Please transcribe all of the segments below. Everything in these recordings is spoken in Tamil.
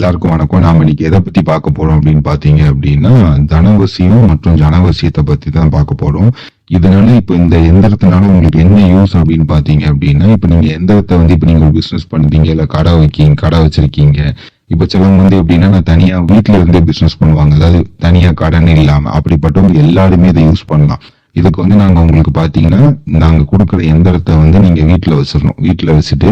எல்லாருக்கும் வணக்கம். நாம இன்னைக்கு எதை பத்தி பார்க்க போறோம் அப்படின்னு பாத்தீங்க அப்படின்னா, தனவசியம் மற்றும் ஜனவசியத்தை பத்தி தான் பார்க்க போறோம். இதனால இப்ப இந்த எந்திரத்தினால உங்களுக்கு என்ன யூஸ் அப்படின்னு பாத்தீங்க அப்படின்னா, இப்ப நீங்க எந்திரத்தை இப்ப நீங்க ஒரு பிசினஸ் பண்றீங்க, இல்ல கடை வச்சிருக்கீங்க. இப்ப சிலவங்க எப்படின்னா, நான் தனியா வீட்டுல இருந்தே பிசினஸ் பண்ணுவாங்க. அதாவது தனியா கடன் இல்லாம அப்படிப்பட்டவங்க எல்லாருமே இதை யூஸ் பண்ணலாம். இதுக்கு நாங்க உங்களுக்கு பாத்தீங்கன்னா, நாங்க கொடுக்குற எந்திரத்தை நீங்க வீட்டுல வச்சிடணும். வீட்டுல வச்சுட்டு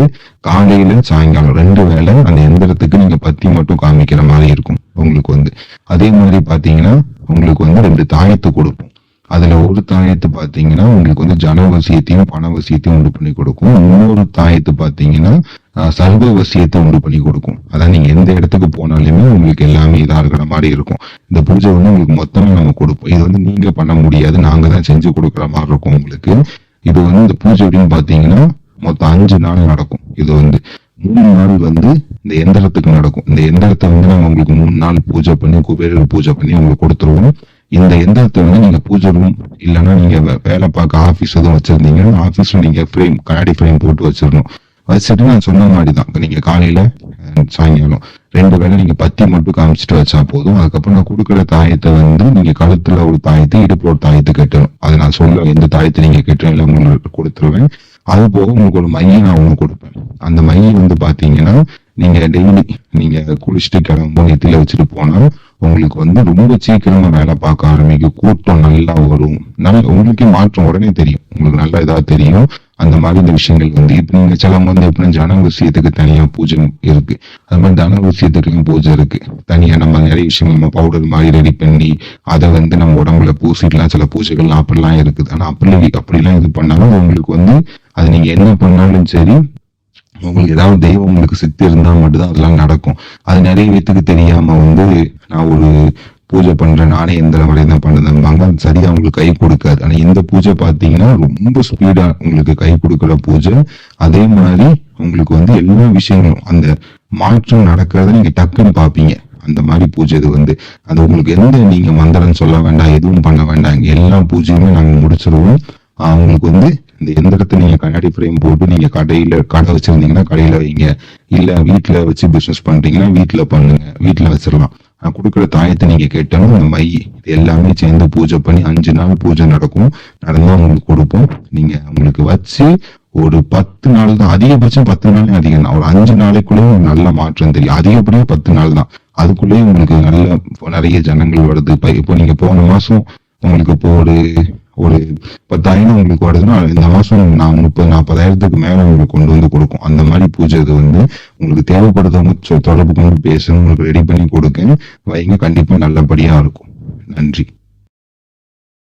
காலையில சாயங்காலம் 2 வேளை அந்த எந்திரத்துக்கு நீங்க பத்தி மட்டும் காமிக்கிற மாதிரி இருக்கும் உங்களுக்கு. அதே மாதிரி பாத்தீங்கன்னா உங்களுக்கு 2 தாயத்து கொடுப்போம். அதுல ஒரு தாயத்து பாத்தீங்கன்னா உங்களுக்கு ஜனவசியத்தையும் பணவசியத்தையும் உண்டு பண்ணி கொடுக்கும். இன்னொரு தாயத்து பாத்தீங்கன்னா சர்வ வசியத்தை உண்டு பண்ணி கொடுக்கும். அதான் நீங்க எந்த இடத்துக்கு போனாலுமே உங்களுக்கு எல்லாமே இதா இருக்கிற மாதிரி இருக்கும். இந்த பூஜை உங்களுக்கு மொத்தமா நம்ம கொடுப்போம். இது நீங்க பண்ண முடியாது, நாங்க தான் செஞ்சு கொடுக்குற மாதிரி இருக்கும் உங்களுக்கு. இது இந்த பூஜை அப்படின்னு பாத்தீங்கன்னா மொத்தம் 5 நாள் நடக்கும். இது 3 நாள் இந்த எந்திரத்துக்கு நடக்கும். இந்த எந்திரத்தை நாங்க உங்களுக்கு 3 நாள் பூஜை பண்ணி குபேரர் பூஜை பண்ணி உங்களுக்கு கொடுத்துருவோம். இந்த எந்திரத்தை நீங்க பூஜை ரூம் இல்லைன்னா நீங்க வேலை பார்க்க ஆபீஸ் எதுவும் வச்சிருந்தீங்கன்னா ஆபீஸ்ல நீங்க கண்ணாடி ஃப்ரேம் போட்டு வச்சிடணும். வச்சுட்டு நான் சொன்ன மாதிரிதான் நீங்க காலையில சாயங்காலம் 2 வேளை நீங்க பத்தி மட்டும் காமிச்சிட்டு வச்சா போதும். அதுக்கப்புறம் நான் கொடுக்குற தாயத்தை நீங்க கழுத்துல ஒரு தாயத்தை, இடுப்புல ஒரு தாயத்தை கட்டணும். அதை நான் சொல்ல எந்த தாயத்தை நீங்க கட்டணும் இல்லை உங்களுக்கு கொடுத்துருவேன். அது போக உங்களுக்கு ஒரு மையை நான் ஒண்ணு கொடுப்பேன். அந்த மையை பாத்தீங்கன்னா நீங்க டெய்லி நீங்க குளிச்சுட்டு கிளம்பும் நெத்தில வச்சுட்டு போனா உங்களுக்கு ரொம்ப சீக்கிரமா வேலை பார்க்க ஆரம்பிக்கும். கூட்டம் நல்லா வரும். உங்களுக்கே மாற்றம் உடனே தெரியும். உங்களுக்கு நல்லா இதா தெரியும். அந்த மாதிரி இந்த விஷயங்கள் இப்ப நீங்க சிலவங்க எப்படின்னா ஜனவசியத்துக்கு தனியா பூஜை இருக்கு. அது மாதிரி தனவசியத்துக்கு பூஜை இருக்கு தனியா. நம்ம நிறைய விஷயங்கள் நம்ம பவுடர் மாதிரி ரெடி பண்ணி அதை நம்ம உடம்புல பூசிடலாம். சில பூஜைகள்லாம் அப்படிலாம் இருக்குது. ஆனா அப்படிலாம் இது பண்ணாலும் உங்களுக்கு அது நீங்க என்ன பண்ணாலும் சரி, உங்களுக்கு ஏதாவது தெய்வம் உங்களுக்கு சித்தி இருந்தா மட்டும்தான் அதெல்லாம் நடக்கும். அது நிறைய பேத்துக்கு தெரியாம நான் ஒரு பூஜை பண்றேன், நானே எந்திரம் வரையும் தான் பண்ணுறேன்பாங்க. அது சரியா உங்களுக்கு கை கொடுக்காது. ஆனா இந்த பூஜை பாத்தீங்கன்னா ரொம்ப ஸ்பீடா உங்களுக்கு கை கொடுக்குற பூஜை. அதே மாதிரி உங்களுக்கு எல்லா விஷயங்களும் அந்த மாற்றம் நடக்கிறத நீங்க டக்குன்னு பாப்பீங்க. அந்த மாதிரி பூஜை இது அது உங்களுக்கு எந்த நீங்க மந்திரம் சொல்ல வேண்டாம், எதுவும் பண்ண வேண்டாம். எல்லா பூஜையுமே நாங்க முடிச்சிருவோம். உங்களுக்கு இந்த எந்திரத்தை நீங்க கண்ணாடி ஃப்ரேம் போட்டு நீங்க கடை வச்சிருந்தீங்கன்னா கடையில வைங்க, இல்ல வீட்டுல வச்சு பிசினஸ் பண்றீங்கன்னா வீட்டுல பண்ணுங்க, வீட்டுல வச்சிடலாம். நான் கொடுக்குற தாயத்தை நீங்க கேட்டாலும் இந்த மை இது எல்லாமே சேர்ந்து பூஜை பண்ணி 5 நாள் பூஜை நடக்கும். நடந்தா உங்களுக்கு கொடுப்போம். நீங்க உங்களுக்கு வச்சு ஒரு 10 நாள் தான், அதிகபட்சம் 10 நாளே அதிகம் தான். ஒரு 5 நாளைக்குள்ளேயும் நல்ல மாற்றம் தெரியும். அதிகப்படியும் 10 நாள் தான். அதுக்குள்ளேயும் உங்களுக்கு நிறைய ஜனங்கள் வருது. இப்போ நீங்க போன மாசம் உங்களுக்கு இப்போ ஒரு 10,000 உங்களுக்கு வருதுன்னா இந்த மாசம் நான் 30,000-40,000 மேல உங்களுக்கு கொண்டு கொடுக்கும். அந்த மாதிரி பூஜை இது உங்களுக்கு தேவைப்படுறவங்க தொடர்பு கொண்டு பேசணும், உங்களுக்கு ரெடி பண்ணி கொடுக்க வைங்க. கண்டிப்பா நல்லபடியா இருக்கும். நன்றி.